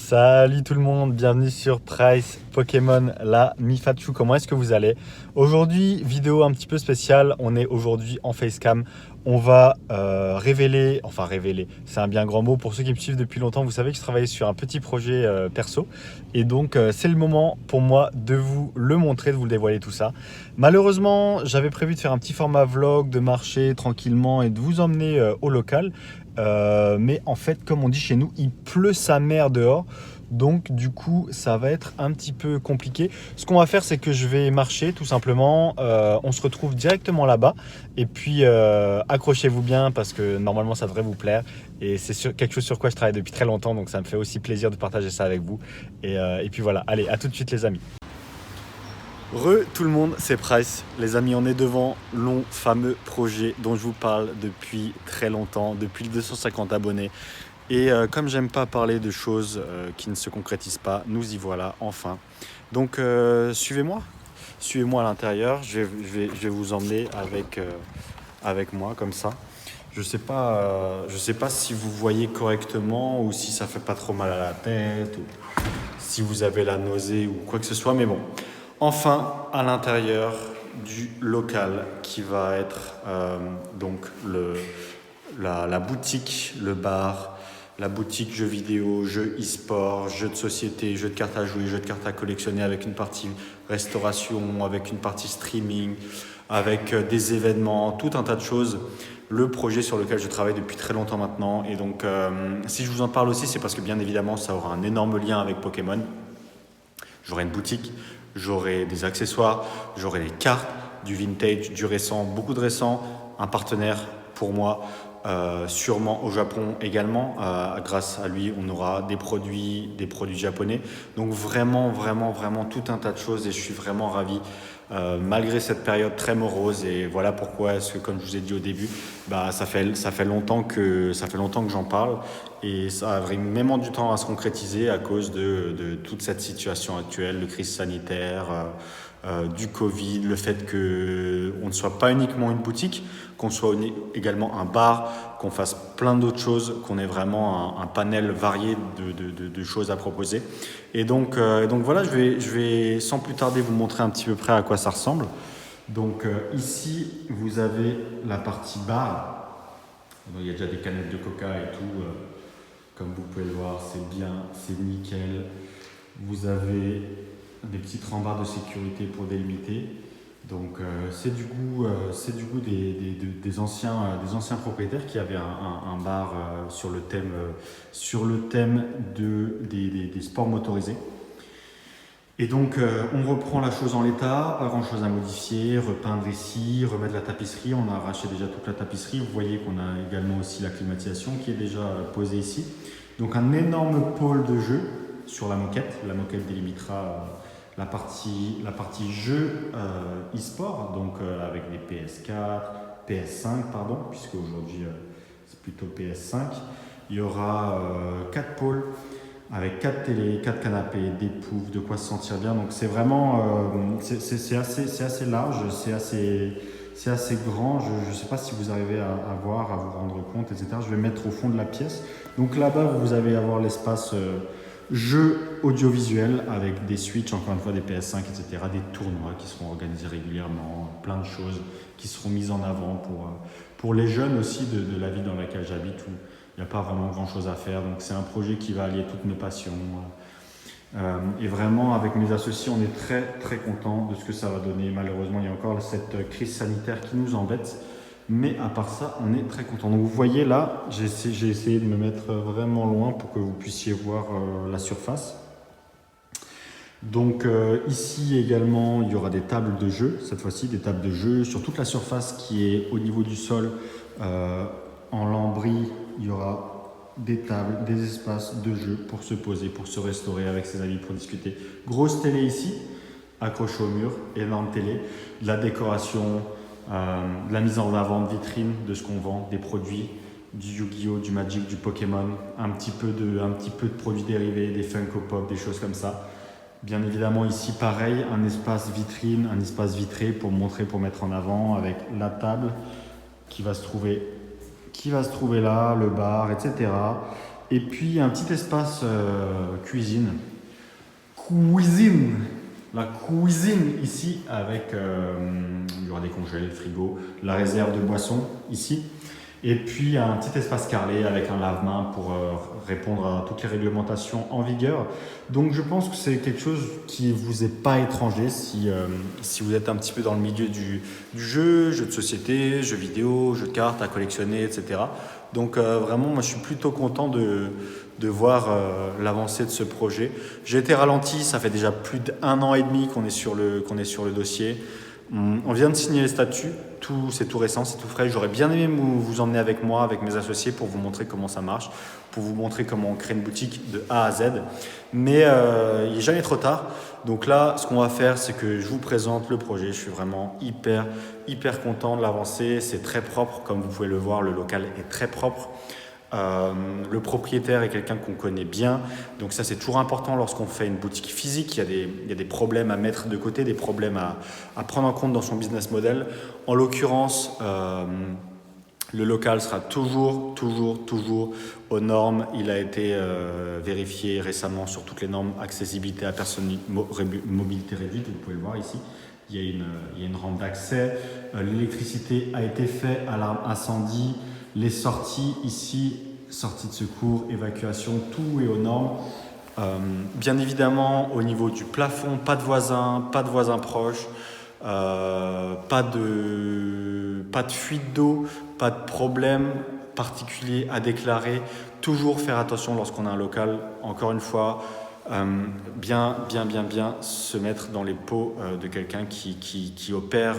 Salut tout le monde, bienvenue sur Price Pokémon la Mifachu. Comment est-ce que vous allez? Aujourd'hui, vidéo un petit peu spéciale. On est aujourd'hui en facecam. On va révéler, c'est un bien grand mot. Pour ceux qui me suivent depuis longtemps, vous savez que je travaillais sur un petit projet perso. Et donc, c'est le moment pour moi de vous le montrer, de vous le dévoiler tout ça. Malheureusement, j'avais prévu de faire un petit format vlog, de marcher tranquillement et de vous emmener au local. Mais en fait, comme on dit chez nous, il pleut sa mère dehors. Donc du coup, ça va être un petit peu compliqué. Ce qu'on va faire, c'est que je vais marcher tout simplement. On se retrouve directement là-bas. Et puis, accrochez-vous bien parce que normalement, ça devrait vous plaire. Et c'est quelque chose sur quoi je travaille depuis très longtemps. Donc ça me fait aussi plaisir de partager ça avec vous. Et puis voilà, allez, à tout de suite les amis. Tout le monde, c'est Price. Les amis, on est devant long fameux projet dont je vous parle depuis très longtemps, depuis les 250 abonnés. Et comme j'aime pas parler de choses qui ne se concrétisent pas, nous y voilà enfin. Donc suivez-moi à l'intérieur. Je vais vous emmener avec moi comme ça. Je sais pas si vous voyez correctement ou si ça fait pas trop mal à la tête ou si vous avez la nausée ou quoi que ce soit, mais bon. Enfin, à l'intérieur du local qui va être donc la boutique, le bar, la boutique jeux vidéo, jeux e-sport, jeux de société, jeux de cartes à jouer, jeux de cartes à collectionner avec une partie restauration, avec une partie streaming, avec des événements, tout un tas de choses. Le projet sur lequel je travaille depuis très longtemps maintenant. Et donc, si je vous en parle aussi, c'est parce que bien évidemment, ça aura un énorme lien avec Pokémon. J'aurai une boutique, j'aurai des accessoires, j'aurai des cartes, du vintage, du récent, beaucoup de récent, un partenaire pour moi, sûrement au Japon également. Grâce à lui, on aura des produits japonais. Donc vraiment tout un tas de choses et je suis vraiment ravi. Malgré cette période très morose et voilà pourquoi est-ce que comme je vous ai dit au début, ça fait longtemps que j'en parle et ça a vraiment du temps à se concrétiser à cause de toute cette situation actuelle, de crise sanitaire, du Covid, le fait qu'on ne soit pas uniquement une boutique, qu'on soit également un bar, qu'on fasse plein d'autres choses, qu'on ait vraiment un panel varié de choses à proposer. Et donc voilà, je vais sans plus tarder vous montrer un petit peu près à quoi ça ressemble. Donc ici, vous avez la partie bar. Donc, il y a déjà des canettes de coca et tout. Comme vous pouvez le voir, c'est bien, c'est nickel. Vous avez des petites rambardes de sécurité pour délimiter. Donc c'est du goût des anciens propriétaires qui avaient un bar sur le thème des sports motorisés. Et donc on reprend la chose en l'état, pas grand chose à modifier, repeindre ici, remettre la tapisserie, on a arraché déjà toute la tapisserie, vous voyez qu'on a également aussi la climatisation qui est déjà posée ici. Donc un énorme pôle de jeu sur la moquette délimitera la partie jeu e-sport, donc avec des PS4, PS5 pardon, puisque aujourd'hui c'est plutôt PS5. Il y aura 4 pôles avec 4 télés, 4 canapés, des poufs, de quoi se sentir bien. Donc c'est vraiment c'est assez large, c'est assez grand. Je ne sais pas si vous arrivez à voir, à vous rendre compte, etc. Je vais mettre au fond de la pièce. Donc là-bas, vous allez avoir l'espace jeux audiovisuels avec des Switch, encore une fois des PS5, etc. Des tournois qui seront organisés régulièrement, plein de choses qui seront mises en avant pour les jeunes aussi de la ville dans laquelle j'habite où il n'y a pas vraiment grand chose à faire. Donc c'est un projet qui va allier toutes mes passions. Et vraiment, avec mes associés, on est très très contents de ce que ça va donner. Malheureusement, il y a encore cette crise sanitaire qui nous embête. Mais à part ça, on est très content. Donc vous voyez là, j'ai essayé de me mettre vraiment loin pour que vous puissiez voir la surface. Donc ici également, il y aura des tables de jeu, cette fois-ci des tables de jeu sur toute la surface qui est au niveau du sol en lambris. Il y aura des tables, des espaces de jeu pour se poser, pour se restaurer avec ses amis, pour discuter. Grosse télé ici, accrochée au mur, énorme télé, de la décoration, de la mise en avant de vitrine de ce qu'on vend, des produits, du Yu-Gi-Oh, du Magic, du Pokémon, un petit peu de produits dérivés, des Funko Pop, des choses comme ça. Bien évidemment ici pareil, un espace vitrine, un espace vitré pour montrer, pour mettre en avant avec la table qui va se trouver là, le bar, etc. Et puis un petit espace cuisine. Cuisine. La cuisine ici avec il y aura des congèles, le frigo, la réserve de boissons ici. Et puis un petit espace carrelé avec un lave-main pour répondre à toutes les réglementations en vigueur. Donc je pense que c'est quelque chose qui vous est pas étranger si vous êtes un petit peu dans le milieu du jeu de société, jeux vidéo, jeux de cartes à collectionner, etc. Donc vraiment, moi je suis plutôt content de voir l'avancée de ce projet. J'ai été ralenti, ça fait déjà plus d'1 an et demi qu'on est sur le dossier. On vient de signer les statuts, c'est tout récent, c'est tout frais. J'aurais bien aimé vous emmener avec moi, avec mes associés, pour vous montrer comment ça marche, pour vous montrer comment on crée une boutique de A à Z. Mais il n'est jamais trop tard. Donc là, ce qu'on va faire, c'est que je vous présente le projet. Je suis vraiment hyper content de l'avancée. C'est très propre, comme vous pouvez le voir, le local est très propre. Le propriétaire est quelqu'un qu'on connaît bien, donc ça c'est toujours important lorsqu'on fait une boutique physique. Il y a des problèmes à mettre de côté, des problèmes à prendre en compte dans son business model. En l'occurrence, le local sera toujours aux normes. Il a été vérifié récemment sur toutes les normes accessibilité à personnes mobilité réduite, vous pouvez le voir ici. Il y a une rampe d'accès, l'électricité a été faite, alarme incendie. Les sorties ici, sortie de secours, évacuation, tout est aux normes. Bien évidemment, au niveau du plafond, pas de voisins proches, pas de fuite d'eau, pas de problème particulier à déclarer. Toujours faire attention lorsqu'on a un local, encore une fois, bien se mettre dans les peaux de quelqu'un qui opère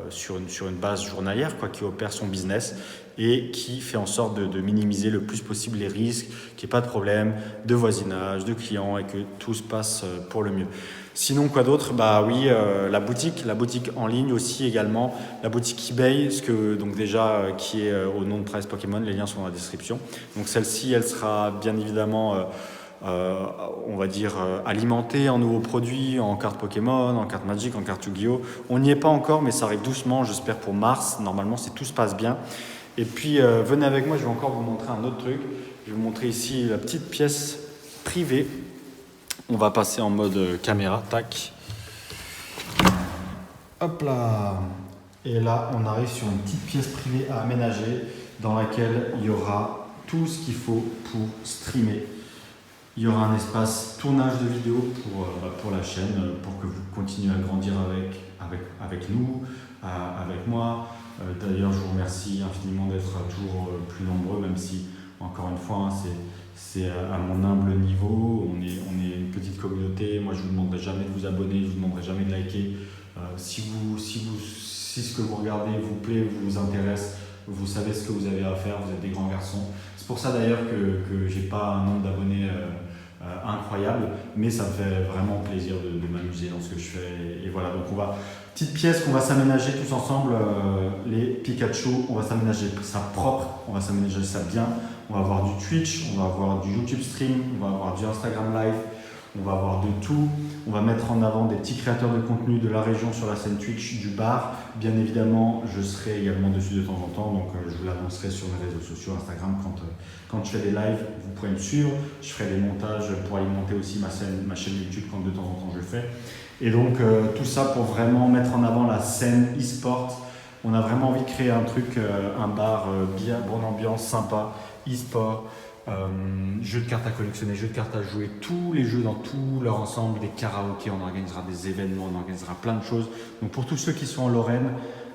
sur une base journalière, qui opère son business et qui fait en sorte de minimiser le plus possible les risques, qu'il n'y ait pas de problème de voisinage, de clients et que tout se passe pour le mieux. Sinon, quoi d'autre? Bah oui, la boutique en ligne aussi également, la boutique eBay, donc déjà qui est au nom de Price Pokémon, les liens sont dans la description. Donc celle-ci, elle sera bien évidemment on va dire alimentée en nouveaux produits, en cartes Pokémon, en cartes Magic, en cartes Yu-Gi-Oh! On n'y est pas encore, mais ça arrive doucement, j'espère pour mars. Normalement, si tout se passe bien. Et puis, venez avec moi, je vais encore vous montrer un autre truc. Je vais vous montrer ici la petite pièce privée. On va passer en mode caméra, tac. Hop là. Et là, on arrive sur une petite pièce privée à aménager dans laquelle il y aura tout ce qu'il faut pour streamer. Il y aura un espace tournage de vidéos pour la chaîne, pour que vous continuez à grandir avec nous, avec moi. D'ailleurs, je vous remercie infiniment d'être toujours plus nombreux, même si, encore une fois, c'est à mon humble niveau. On est une petite communauté. Moi, je ne vous demanderai jamais de vous abonner, je ne vous demanderai jamais de liker. Si ce que vous regardez vous plaît, vous intéresse, vous savez ce que vous avez à faire, vous êtes des grands garçons. C'est pour ça d'ailleurs que je n'ai pas un nombre d'abonnés incroyable, mais ça me fait vraiment plaisir de m'amuser dans ce que je fais. Et voilà, donc petite pièce qu'on va s'aménager tous ensemble, les Pikachu, on va s'aménager ça propre, on va s'aménager ça bien. On va avoir du Twitch, on va avoir du YouTube Stream, on va avoir du Instagram Live, on va avoir de tout. On va mettre en avant des petits créateurs de contenu de la région sur la scène Twitch du bar. Bien évidemment, je serai également dessus de temps en temps, donc je vous l'annoncerai sur mes réseaux sociaux, Instagram, quand je fais des lives, vous pourrez me suivre. Je ferai des montages pour alimenter aussi ma chaîne YouTube quand de temps en temps je le fais. Et donc tout ça pour vraiment mettre en avant la scène e-sport. On a vraiment envie de créer un truc, un bar bien, bonne ambiance, sympa, e-sport. Jeux de cartes à collectionner, jeux de cartes à jouer, tous les jeux dans tout leur ensemble, des karaokés, on organisera des événements, on organisera plein de choses. Donc pour tous ceux qui sont en Lorraine,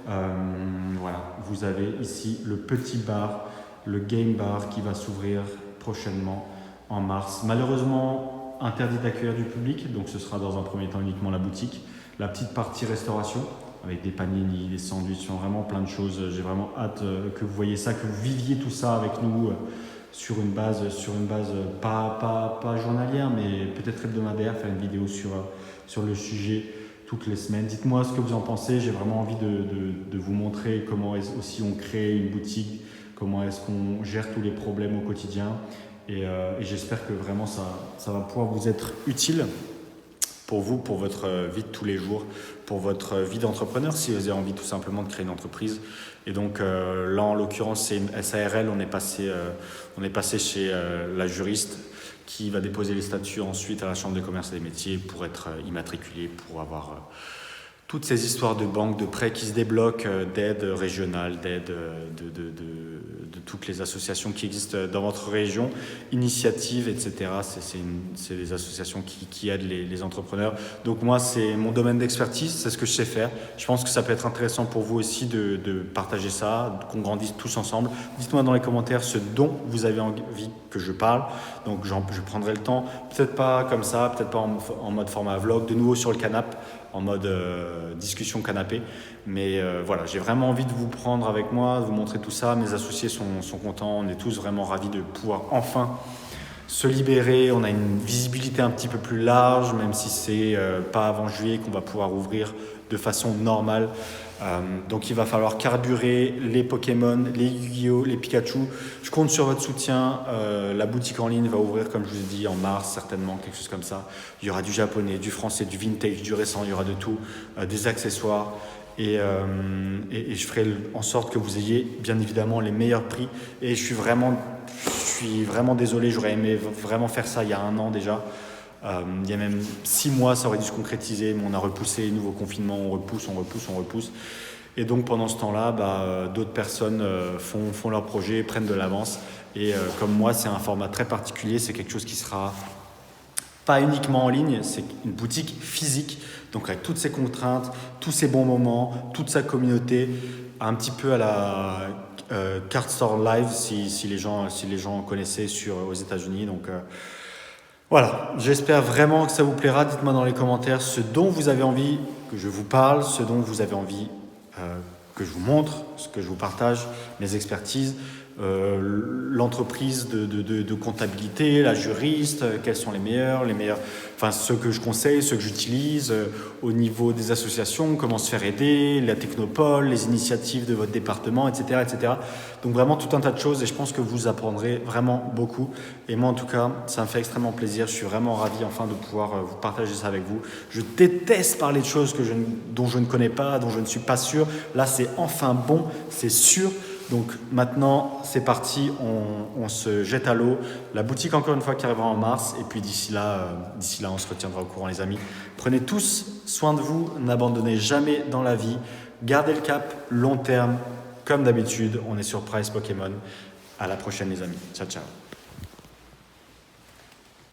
voilà, vous avez ici le petit bar, le game bar qui va s'ouvrir prochainement en mars. Malheureusement interdit d'accueillir du public, donc ce sera dans un premier temps uniquement la boutique. La petite partie restauration avec des panini, des sandwichs, vraiment plein de choses. J'ai vraiment hâte que vous voyez ça, que vous viviez tout ça avec nous. Sur une base pas journalière, mais peut-être hebdomadaire, faire une vidéo sur le sujet toutes les semaines. Dites-moi ce que vous en pensez. J'ai vraiment envie de vous montrer comment aussi on crée une boutique, comment est-ce qu'on gère tous les problèmes au quotidien. Et j'espère que vraiment ça va pouvoir vous être utile. pour vous, pour votre vie de tous les jours, pour votre vie d'entrepreneur, si vous avez envie tout simplement de créer une entreprise. Et donc là, en l'occurrence, c'est une SARL, on est passé chez la juriste qui va déposer les statuts ensuite à la Chambre de commerce et des métiers pour être immatriculé, pour avoir toutes ces histoires de banques, de prêts qui se débloquent, d'aides régionales, d'aides de toutes les associations qui existent dans votre région, initiatives, etc. C'est des associations qui aident les entrepreneurs. Donc moi, c'est mon domaine d'expertise, c'est ce que je sais faire. Je pense que ça peut être intéressant pour vous aussi de partager ça, qu'on grandisse tous ensemble. Dites-moi dans les commentaires ce dont vous avez envie que je parle. Donc je prendrai le temps, peut-être pas comme ça, peut-être pas en mode format vlog, de nouveau sur le canapé, en mode discussion canapé. Mais voilà, j'ai vraiment envie de vous prendre avec moi, de vous montrer tout ça. Mes associés sont contents, on est tous vraiment ravis de pouvoir enfin se libérer. On a une visibilité un petit peu plus large, même si c'est pas avant juillet qu'on va pouvoir ouvrir de façon normale. Donc il va falloir carburer les Pokémon, les Yu-Gi-Oh, les Pikachu. Je compte sur votre soutien. La boutique en ligne va ouvrir, comme je vous ai dit, en mars certainement, quelque chose comme ça. Il y aura du japonais, du français, du vintage, du récent, il y aura de tout, des accessoires. Et je ferai en sorte que vous ayez bien évidemment les meilleurs prix. Et je suis vraiment désolé, j'aurais aimé vraiment faire ça il y a 1 an déjà. Il y a même 6 mois, ça aurait dû se concrétiser, mais on a repoussé, nouveau confinement, on repousse. Et donc pendant ce temps-là, d'autres personnes font leur projet, prennent de l'avance. Et comme moi, c'est un format très particulier, c'est quelque chose qui sera pas uniquement en ligne, c'est une boutique physique, donc avec toutes ces contraintes, tous ces bons moments, toute sa communauté, un petit peu à la Card Store Live si les gens connaissaient aux États-Unis. Donc voilà, j'espère vraiment que ça vous plaira. Dites-moi dans les commentaires ce dont vous avez envie que je vous parle, ce dont vous avez envie que je vous montre, ce que je vous partage, mes expertises, l'entreprise de comptabilité, la juriste, quels sont les meilleurs, enfin ceux que je conseille, ceux que j'utilise, au niveau des associations, comment se faire aider, la technopole, les initiatives de votre département, etc., etc. Donc vraiment tout un tas de choses et je pense que vous apprendrez vraiment beaucoup. Et moi en tout cas, ça me fait extrêmement plaisir. Je suis vraiment ravi enfin de pouvoir vous partager ça avec vous. Je déteste parler de choses dont je ne connais pas, dont je ne suis pas sûr. Là, c'est enfin bon, c'est sûr. Donc maintenant, c'est parti, on se jette à l'eau. La boutique, encore une fois, qui arrivera en mars. Et puis d'ici là, on se retiendra au courant, les amis. Prenez tous soin de vous, n'abandonnez jamais dans la vie. Gardez le cap, long terme, comme d'habitude. On est sur Price Pokémon. À la prochaine, les amis. Ciao, ciao.